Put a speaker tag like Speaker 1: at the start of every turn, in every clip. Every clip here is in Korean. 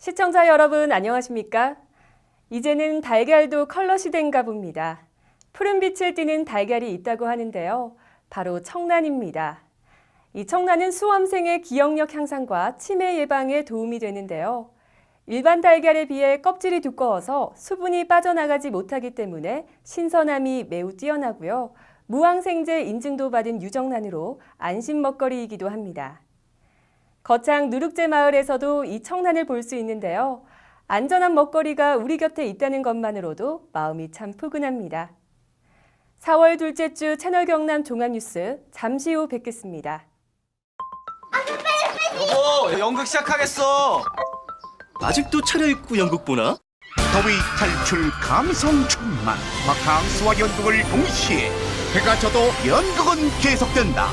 Speaker 1: 시청자 여러분 안녕하십니까? 이제는 달걀도 컬러 시대인가 봅니다. 푸른 빛을 띠는 달걀이 있다고 하는데요. 바로 청란입니다. 이 청란은 수험생의 기억력 향상과 치매 예방에 도움이 되는데요. 일반 달걀에 비해 껍질이 두꺼워서 수분이 빠져나가지 못하기 때문에 신선함이 매우 뛰어나고요. 무항생제 인증도 받은 유정란으로 안심 먹거리이기도 합니다. 거창 누룩제 마을에서도 이 청란을 볼 수 있는데요. 안전한 먹거리가 우리 곁에 있다는 것만으로도 마음이 참 푸근합니다. 4월 둘째 주 채널 경남 종합뉴스 잠시 후 뵙겠습니다.
Speaker 2: 여보, 연극 시작하겠어.
Speaker 3: 아직도 차려입고 연극 보나?
Speaker 4: 더위 탈출 감성 충만 바캉스와 연극을 동시에 해가 져도 연극은 계속된다.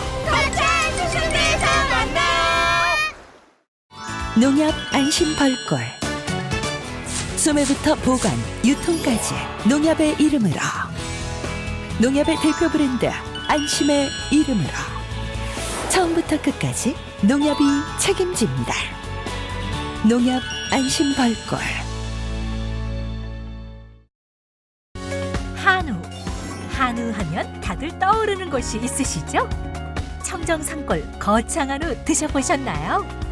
Speaker 5: 농협 안심 벌꿀 소매부터 보관, 유통까지 농협의 이름으로 농협의 대표 브랜드 안심의 이름으로 처음부터 끝까지 농협이 책임집니다. 농협 안심 벌꿀.
Speaker 6: 한우 하면 다들 떠오르는 곳이 있으시죠? 청정 산골 거창 한우 드셔보셨나요?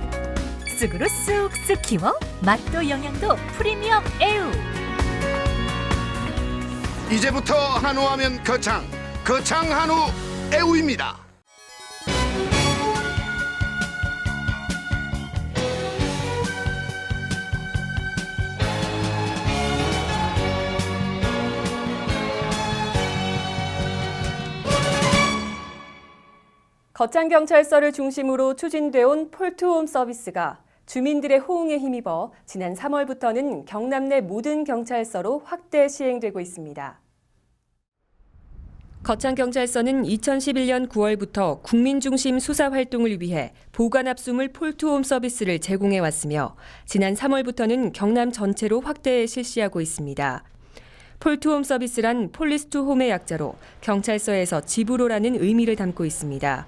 Speaker 6: 쑥으로 쑥쑥 키워 맛도 영양도 프리미엄 애우.
Speaker 4: 이제부터 한우하면 거창 한우 애우입니다.
Speaker 1: 거창경찰서를 중심으로 추진돼온 폴투홈 서비스가 주민들의 호응에 힘입어 지난 3월부터는 경남 내 모든 경찰서로 확대 시행되고 있습니다. 거창경찰서는 2011년 9월부터 국민중심 수사 활동을 위해 보관 압수물 폴투홈 서비스를 제공해 왔으며 지난 3월부터는 경남 전체로 확대 실시하고 있습니다. 폴투홈 서비스란 폴리스 투 홈의 약자로 경찰서에서 집으로라는 의미를 담고 있습니다.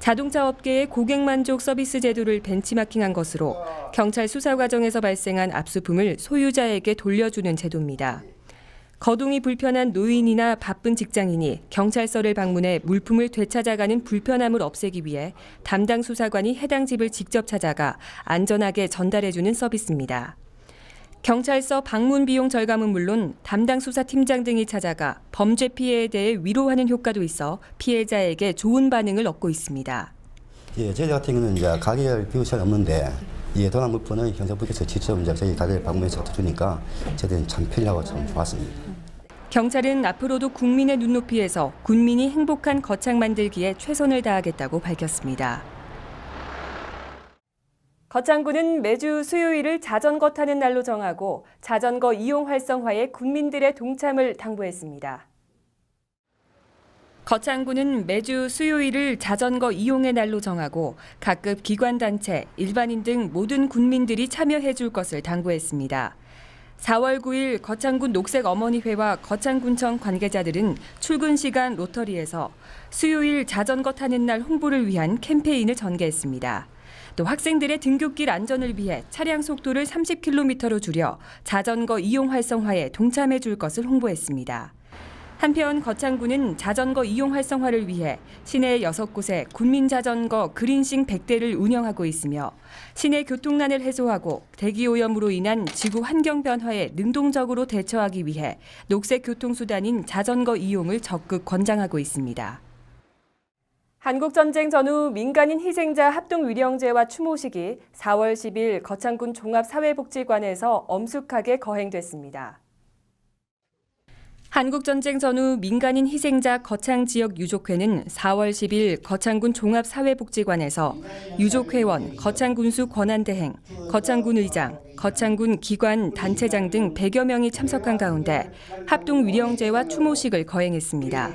Speaker 1: 자동차 업계의 고객 만족 서비스 제도를 벤치마킹한 것으로 경찰 수사 과정에서 발생한 압수품을 소유자에게 돌려주는 제도입니다. 거동이 불편한 노인이나 바쁜 직장인이 경찰서를 방문해 물품을 되찾아가는 불편함을 없애기 위해 담당 수사관이 해당 집을 직접 찾아가 안전하게 전달해주는 서비스입니다. 경찰서 방문 비용 절감은 물론 담당 수사팀장 등이 찾아가 범죄 피해에 대해 위로하는 효과도 있어 피해자에게 좋은 반응을 얻고 있습니다.
Speaker 7: 저희 같은 경우는 이제 가게를 비울 시간이 없는데 도난 물품은 경찰분께서 직접 저희 가게를 방문해서 주니까 저희들은 참 편리하고 참 좋았습니다.
Speaker 1: 경찰은 앞으로도 국민의 눈높이에서 군민이 행복한 거창 만들기에 최선을 다하겠다고 밝혔습니다. 거창군은 매주 수요일을 자전거 타는 날로 정하고 자전거 이용 활성화에 군민들의 동참을 당부했습니다. 거창군은 매주 수요일을 자전거 이용의 날로 정하고 각급 기관단체, 일반인 등 모든 군민들이 참여해 줄 것을 당부했습니다. 4월 9일 거창군 녹색어머니회와 거창군청 관계자들은 출근 시간 로터리에서 수요일 자전거 타는 날 홍보를 위한 캠페인을 전개했습니다. 또 학생들의 등굣길 안전을 위해 차량 속도를 30km로 줄여 자전거 이용 활성화에 동참해 줄 것을 홍보했습니다. 한편 거창군은 자전거 이용 활성화를 위해 시내 6곳에 군민자전거 그린싱 100대를 운영하고 있으며 시내 교통난을 해소하고 대기오염으로 인한 지구 환경 변화에 능동적으로 대처하기 위해 녹색 교통수단인 자전거 이용을 적극 권장하고 있습니다. 한국전쟁 전후 민간인 희생자 합동위령제와 추모식이 4월 10일 거창군 종합사회복지관에서 엄숙하게 거행됐습니다. 한국전쟁 전후 민간인 희생자 거창지역 유족회는 4월 10일 거창군 종합사회복지관에서 유족회원, 거창군수 권한대행, 거창군 의장, 거창군 기관, 단체장 등 100여 명이 참석한 가운데 합동위령제와 추모식을 거행했습니다.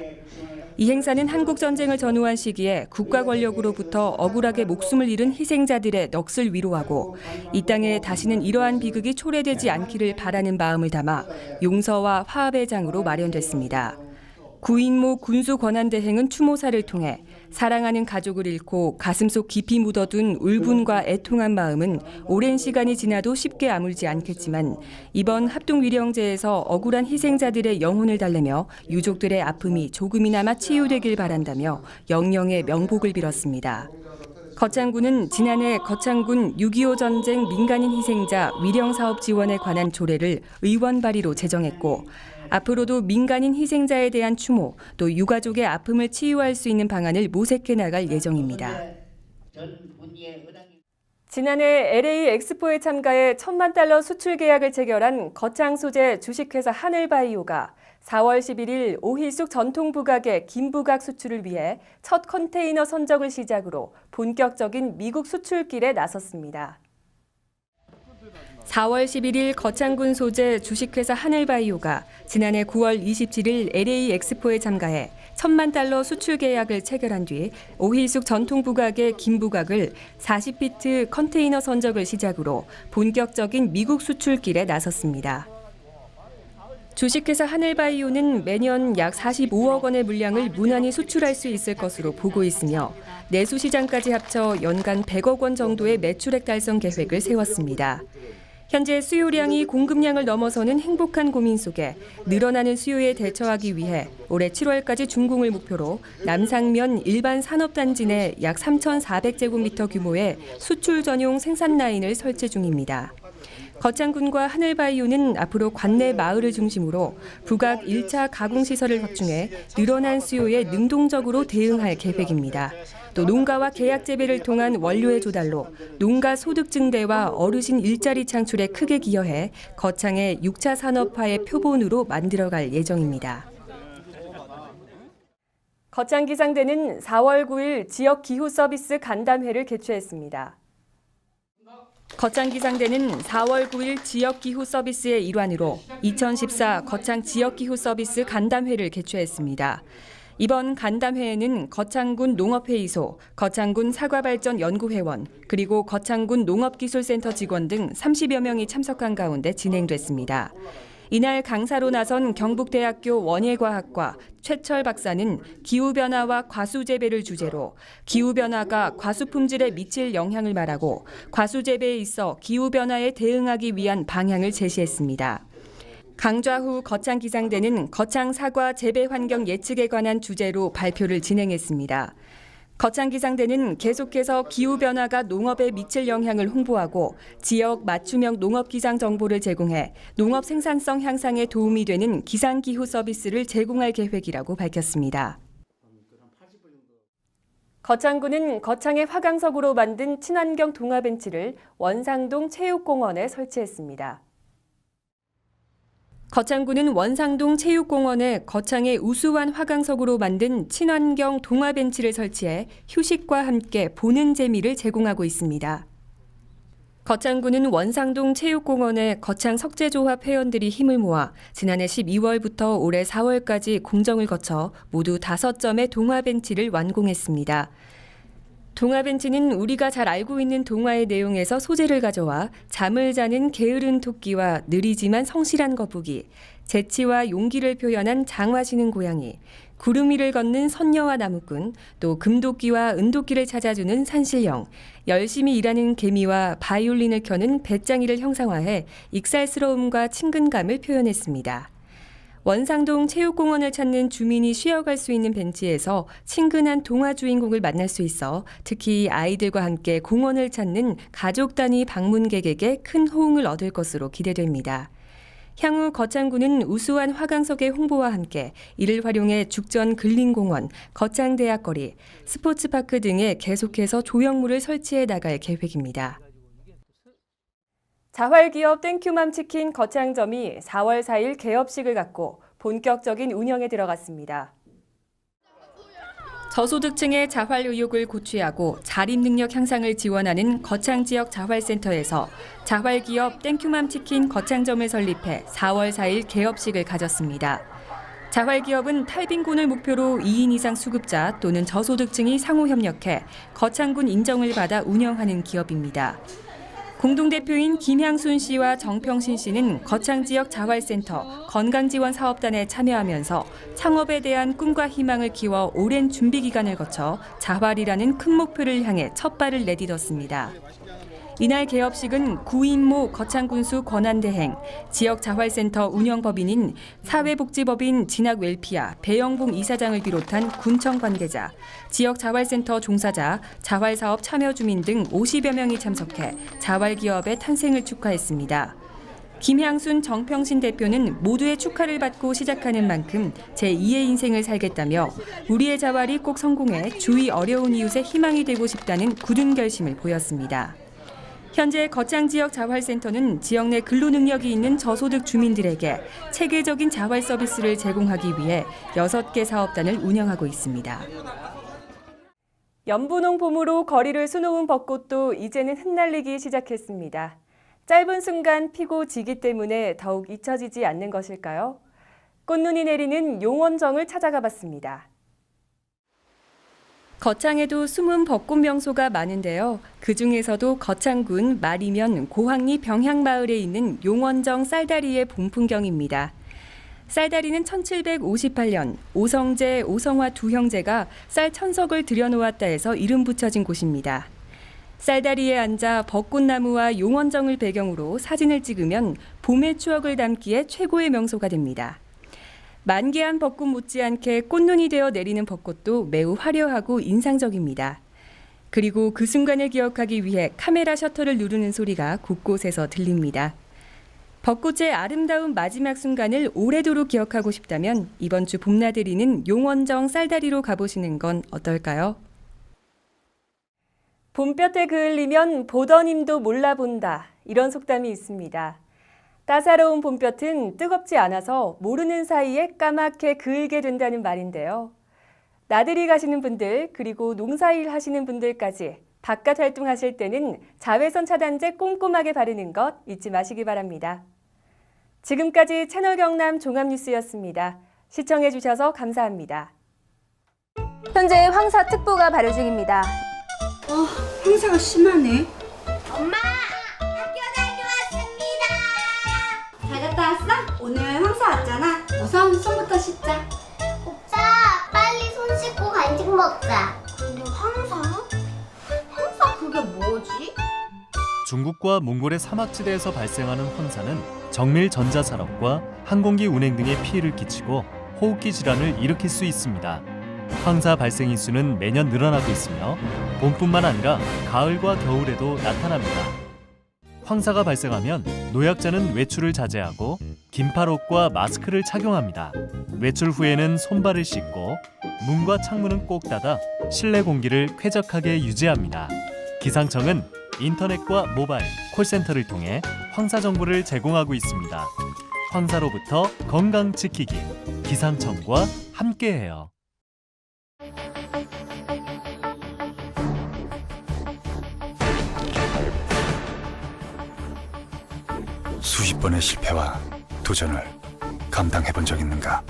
Speaker 1: 이 행사는 한국전쟁을 전후한 시기에 국가 권력으로부터 억울하게 목숨을 잃은 희생자들의 넋을 위로하고 이 땅에 다시는 이러한 비극이 초래되지 않기를 바라는 마음을 담아 용서와 화합의 장으로 마련됐습니다. 구인모 군수권한대행은 추모사를 통해 사랑하는 가족을 잃고 가슴속 깊이 묻어둔 울분과 애통한 마음은 오랜 시간이 지나도 쉽게 아물지 않겠지만 이번 합동위령제에서 억울한 희생자들의 영혼을 달래며 유족들의 아픔이 조금이나마 치유되길 바란다며 영영의 명복을 빌었습니다. 거창군은 지난해 거창군 6.25 전쟁 민간인 희생자 위령사업 지원에 관한 조례를 의원 발의로 제정했고 앞으로도 민간인 희생자에 대한 추모 또 유가족의 아픔을 치유할 수 있는 방안을 모색해 나갈 예정입니다. 지난해 LA 엑스포에 참가해 $10,000,000 수출 계약을 체결한 거창 소재 주식회사 하늘바이오가 4월 11일 오희숙 전통부각의 김부각 수출을 위해 첫 컨테이너 선적을 시작으로 본격적인 미국 수출길에 나섰습니다. 4월 11일 거창군 소재 주식회사 하늘바이오가 지난해 9월 27일 LA 엑스포에 참가해 $10,000,000 수출 계약을 체결한 뒤 오희숙 전통부각의 김부각을 40피트 컨테이너 선적을 시작으로 본격적인 미국 수출길에 나섰습니다. 주식회사 하늘바이오는 매년 약 45억 원의 물량을 무난히 수출할 수 있을 것으로 보고 있으며 내수 시장까지 합쳐 연간 100억 원 정도의 매출액 달성 계획을 세웠습니다. 현재 수요량이 공급량을 넘어서는 행복한 고민 속에 늘어나는 수요에 대처하기 위해 올해 7월까지 준공을 목표로 남상면 일반 산업단지 내 약 3,400제곱미터 규모의 수출 전용 생산 라인을 설치 중입니다. 거창군과 하늘바이오는 앞으로 관내 마을을 중심으로 부각 1차 가공시설을 확충해 늘어난 수요에 능동적으로 대응할 계획입니다. 또 농가와 계약 재배를 통한 원료의 조달로 농가 소득 증대와 어르신 일자리 창출에 크게 기여해 거창의 6차 산업화의 표본으로 만들어갈 예정입니다. 거창기상대는 4월 9일 지역 기후 서비스 간담회를 개최했습니다. 거창기상대는 4월 9일 지역기후 서비스의 일환으로 2014 거창 지역기후 서비스 간담회를 개최했습니다. 이번 간담회에는 거창군 농업회의소, 거창군 사과발전연구회원, 그리고 거창군 농업기술센터 직원 등 30여 명이 참석한 가운데 진행됐습니다. 이날 강사로 나선 경북대학교 원예과학과 최철 박사는 기후변화와 과수재배를 주제로 기후변화가 과수 품질에 미칠 영향을 말하고 과수재배에 있어 기후변화에 대응하기 위한 방향을 제시했습니다. 강좌 후 거창기상대는 거창 사과 재배 환경 예측에 관한 주제로 발표를 진행했습니다. 거창기상대는 계속해서 기후변화가 농업에 미칠 영향을 홍보하고 지역 맞춤형 농업기상 정보를 제공해 농업 생산성 향상에 도움이 되는 기상기후 서비스를 제공할 계획이라고 밝혔습니다. 거창군은 거창의 화강석으로 만든 친환경 동화벤치를 원상동 체육공원에 설치했습니다. 거창군은 원상동 체육공원에 거창의 우수한 화강석으로 만든 친환경 동화벤치를 설치해 휴식과 함께 보는 재미를 제공하고 있습니다. 거창군은 원상동 체육공원에 거창 석재조합 회원들이 힘을 모아 지난해 12월부터 올해 4월까지 공정을 거쳐 모두 5점의 동화벤치를 완공했습니다. 동화벤치는 우리가 잘 알고 있는 동화의 내용에서 소재를 가져와 잠을 자는 게으른 토끼와 느리지만 성실한 거북이, 재치와 용기를 표현한 장화시는 고양이, 구름 위를 걷는 선녀와 나무꾼, 또 금도끼와 은도끼를 찾아주는 산신령, 열심히 일하는 개미와 바이올린을 켜는 배짱이를 형상화해 익살스러움과 친근감을 표현했습니다. 원상동 체육공원을 찾는 주민이 쉬어갈 수 있는 벤치에서 친근한 동화 주인공을 만날 수 있어 특히 아이들과 함께 공원을 찾는 가족 단위 방문객에게 큰 호응을 얻을 것으로 기대됩니다. 향후 거창군은 우수한 화강석의 홍보와 함께 이를 활용해 죽전 근린공원, 거창대학거리, 스포츠파크 등에 계속해서 조형물을 설치해 나갈 계획입니다. 자활기업 땡큐맘치킨 거창점이 4월 4일 개업식을 갖고 본격적인 운영에 들어갔습니다. 저소득층의 자활 의욕을 고취하고 자립 능력 향상을 지원하는 거창 지역 자활센터에서 자활기업 땡큐맘치킨 거창점을 설립해 4월 4일 개업식을 가졌습니다. 자활기업은 탈빈군을 목표로 2인 이상 수급자 또는 저소득층이 상호 협력해 거창군 인정을 받아 운영하는 기업입니다. 공동대표인 김향순 씨와 정평신 씨는 거창 지역 자활센터 건강지원 사업단에 참여하면서 창업에 대한 꿈과 희망을 키워 오랜 준비 기간을 거쳐 자활이라는 큰 목표를 향해 첫 발을 내딛었습니다. 이날 개업식은 구인모 거창군수 권한대행, 지역 자활센터 운영법인인 사회복지법인 진학웰피아 배영봉 이사장을 비롯한 군청 관계자, 지역 자활센터 종사자, 자활사업 참여 주민 등 50여 명이 참석해 자활기업의 탄생을 축하했습니다. 김향순, 정평신 대표는 모두의 축하를 받고 시작하는 만큼 제2의 인생을 살겠다며 우리의 자활이 꼭 성공해 주위 어려운 이웃의 희망이 되고 싶다는 굳은 결심을 보였습니다. 현재 거창 지역 자활센터는 지역 내 근로 능력이 있는 저소득 주민들에게 체계적인 자활 서비스를 제공하기 위해 6개 사업단을 운영하고 있습니다. 연분홍 봄으로 거리를 수놓은 벚꽃도 이제는 흩날리기 시작했습니다. 짧은 순간 피고 지기 때문에 더욱 잊혀지지 않는 것일까요? 꽃눈이 내리는 용원정을 찾아가 봤습니다. 거창에도 숨은 벚꽃 명소가 많은데요. 그중에서도 거창군 말이면 고항리 병향마을에 있는 용원정 쌀다리의 봄 풍경입니다. 쌀다리는 1758년 오성재, 오성화 두 형제가 쌀 1000석을 들여놓았다 해서 이름 붙여진 곳입니다. 쌀다리에 앉아 벚꽃나무와 용원정을 배경으로 사진을 찍으면 봄의 추억을 담기에 최고의 명소가 됩니다. 만개한 벚꽃 못지않게 꽃눈이 되어 내리는 벚꽃도 매우 화려하고 인상적입니다. 그리고 그 순간을 기억하기 위해 카메라 셔터를 누르는 소리가 곳곳에서 들립니다. 벚꽃의 아름다운 마지막 순간을 오래도록 기억하고 싶다면 이번 주 봄나들이는 용원정 쌀다리로 가보시는 건 어떨까요? 봄볕에 그을리면 보던 힘도 몰라본다. 이런 속담이 있습니다. 따사로운 봄볕은 뜨겁지 않아서 모르는 사이에 까맣게 그을게 된다는 말인데요. 나들이 가시는 분들 그리고 농사일 하시는 분들까지 바깥 활동하실 때는 자외선 차단제 꼼꼼하게 바르는 것 잊지 마시기 바랍니다. 지금까지 채널 경남 종합뉴스였습니다. 시청해 주셔서 감사합니다. 현재 황사특보가 발효 중입니다.
Speaker 8: 황사가 심하네.
Speaker 9: 엄마, 학교 다녀왔습니다.
Speaker 8: 잘 갔다 왔어? 오늘 황사 왔잖아. 우선 손부터 씻자.
Speaker 9: 오빠, 빨리 손 씻고 간식 먹자. 근데 황사? 황사 그게 뭐지?
Speaker 10: 중국과 몽골의 사막지대에서 발생하는 황사는 정밀 전자산업과 항공기 운행 등에 피해를 끼치고 호흡기 질환을 일으킬 수 있습니다. 황사 발생 인수는 매년 늘어나고 있으며 봄뿐만 아니라 가을과 겨울에도 나타납니다. 황사가 발생하면 노약자는 외출을 자제하고 긴팔옷과 마스크를 착용합니다. 외출 후에는 손발을 씻고 문과 창문은 꼭 닫아 실내 공기를 쾌적하게 유지합니다. 기상청은 인터넷과 모바일, 콜센터를 통해 황사 정보를 제공하고 있습니다. 황사로부터 건강 지키기, 기상청과 함께해요.
Speaker 11: 수십 번의 실패와 도전을 감당해본 적 있는가?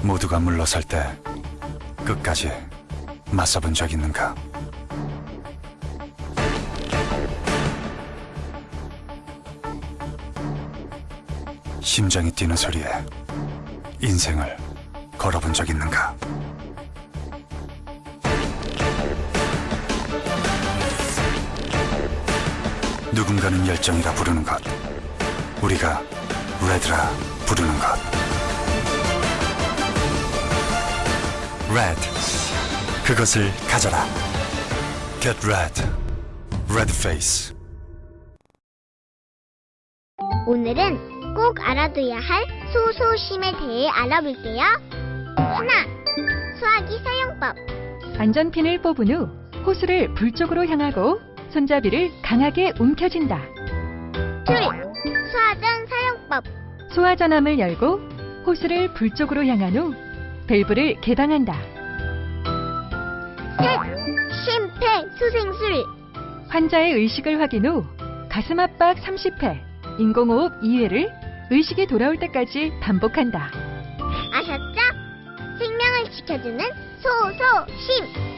Speaker 11: 모두가 물러설 때 끝까지 맞서본 적 있는가? 심장이 뛰는 소리에 인생을 걸어본 적 있는가? 누군가는 열정이라 부르는 것, 우리가 레드라 부르는 것. 레드, 그것을 가져라. Get red, red face.
Speaker 9: 오늘은 꼭 알아둬야 할 소소심에 대해 알아볼게요. 하나, 수화기 사용법.
Speaker 5: 안전핀을 뽑은 후 호수를 불 쪽으로 향하고 손잡이를 강하게 움켜쥔다.
Speaker 9: 둘, 수화전 사용법.
Speaker 5: 소화전함을 열고 호스를 불 쪽으로 향한 후 밸브를 개방한다.
Speaker 9: 셋, 심폐소생술.
Speaker 5: 환자의 의식을 확인 후 가슴 압박 30회, 인공호흡 2회를 의식이 돌아올 때까지 반복한다.
Speaker 9: 아셨죠? 생명을 건강을 지켜주는 소소심.